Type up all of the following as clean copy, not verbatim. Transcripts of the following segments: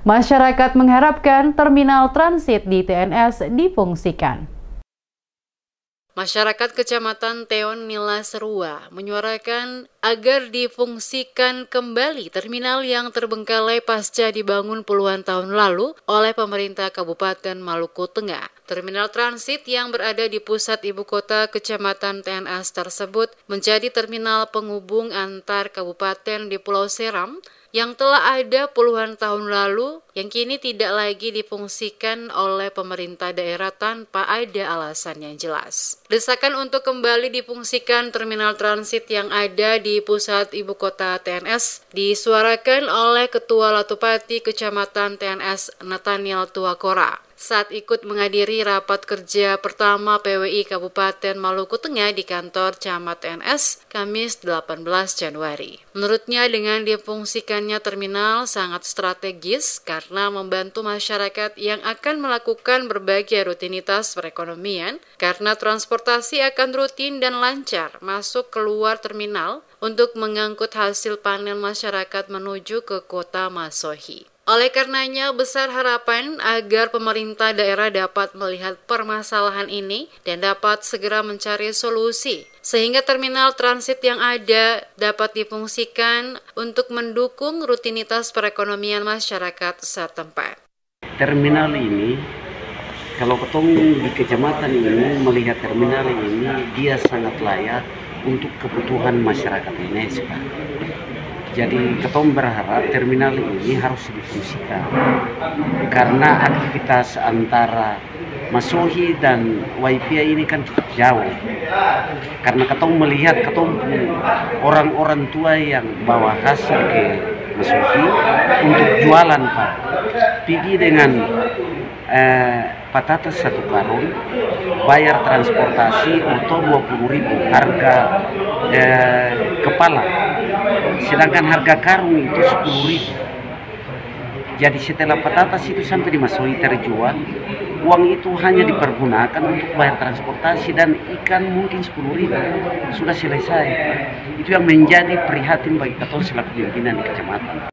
Masyarakat mengharapkan terminal transit di TNS difungsikan. Masyarakat Kecamatan Teon Nila Serua menyuarakan agar difungsikan kembali terminal yang terbengkalai pasca dibangun puluhan tahun lalu oleh pemerintah Kabupaten Maluku Tengah. Terminal transit yang berada di pusat ibu kota Kecamatan TNS tersebut menjadi terminal penghubung antar kabupaten di Pulau Seram yang telah ada puluhan tahun lalu yang kini tidak lagi difungsikan oleh pemerintah daerah tanpa ada alasan yang jelas. Desakan untuk kembali difungsikan terminal transit yang ada di pusat ibu kota TNS disuarakan oleh Ketua Latupati Kecamatan TNS Nathaniel Tuakora saat ikut menghadiri rapat kerja pertama PWI Kabupaten Maluku Tengah di kantor Camat TNS Kamis 18 Januari. Menurutnya dengan difungsikannya terminal sangat strategis karena membantu masyarakat yang akan melakukan berbagai rutinitas perekonomian karena transportasi akan rutin dan lancar masuk keluar terminal untuk mengangkut hasil panen masyarakat menuju ke kota Masohi. Oleh karenanya, besar harapan agar pemerintah daerah dapat melihat permasalahan ini dan dapat segera mencari solusi, sehingga terminal transit yang ada dapat difungsikan untuk mendukung rutinitas perekonomian masyarakat setempat. Terminal ini, kalau ketemu di kecamatan ini, melihat terminal ini, dia sangat layak untuk kebutuhan masyarakat TNS, Pak. Jadi ketom berharap terminal ini harus difungsikan karena aktivitas antara Masohi dan Waipia ini kan cukup jauh. Karena ketom melihat orang-orang tua yang bawa hasil ke Masohi untuk jualan, Pak. Pergi dengan patatas 1 karung, bayar transportasi atau 20.000 harga kepala. Sedangkan harga karung itu 10.000. Jadi setelah patatas itu sampai di Masohi terjual, uang itu hanya dipergunakan untuk bayar transportasi dan ikan mungkin 10.000. Sudah selesai. Itu yang menjadi prihatin bagi kita selaku pimpinan di kecamatan.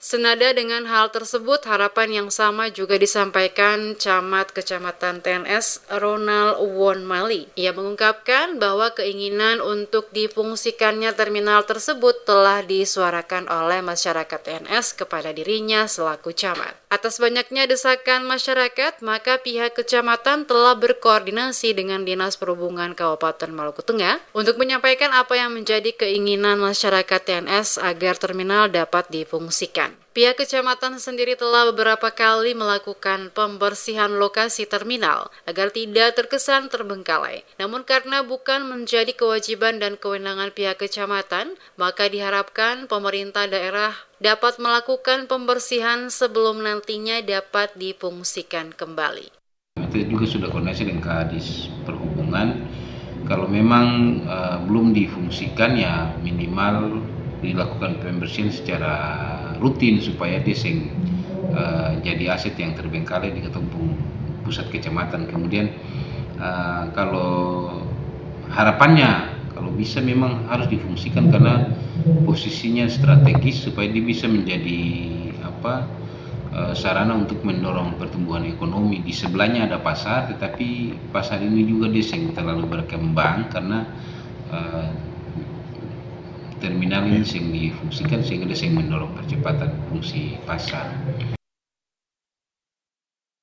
Senada dengan hal tersebut, harapan yang sama juga disampaikan Camat Kecamatan TNS Ronald Wonmali. Ia mengungkapkan bahwa keinginan untuk difungsikannya terminal tersebut telah disuarakan oleh masyarakat TNS kepada dirinya selaku camat. Atas banyaknya desakan masyarakat, maka pihak kecamatan telah berkoordinasi dengan Dinas Perhubungan Kabupaten Maluku Tengah untuk menyampaikan apa yang menjadi keinginan masyarakat TNS agar terminal dapat difungsikan. Pihak kecamatan sendiri telah beberapa kali melakukan pembersihan lokasi terminal agar tidak terkesan terbengkalai. Namun karena bukan menjadi kewajiban dan kewenangan pihak kecamatan, maka diharapkan pemerintah daerah dapat melakukan pembersihan sebelum nantinya dapat difungsikan kembali. Kita juga sudah koordinasi dengan Kadis Perhubungan. Kalau memang belum difungsikan ya minimal dilakukan pembersihan secara rutin supaya deseng jadi aset yang terbengkalai di ketemu pusat kecamatan. Kemudian kalau harapannya kalau bisa memang harus difungsikan karena posisinya strategis supaya dia bisa menjadi sarana untuk mendorong pertumbuhan ekonomi. Di sebelahnya ada pasar, tetapi pasar ini juga deseng terlalu berkembang karena terminal ini yang difungsikan sehingga dia mendorong percepatan fungsi pasar.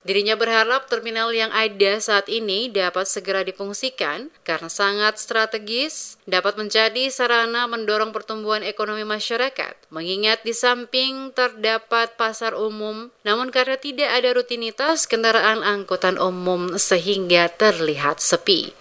Dirinya berharap terminal yang ada saat ini dapat segera difungsikan karena sangat strategis, dapat menjadi sarana mendorong pertumbuhan ekonomi masyarakat. Mengingat di samping terdapat pasar umum, namun karena tidak ada rutinitas kendaraan angkutan umum sehingga terlihat sepi.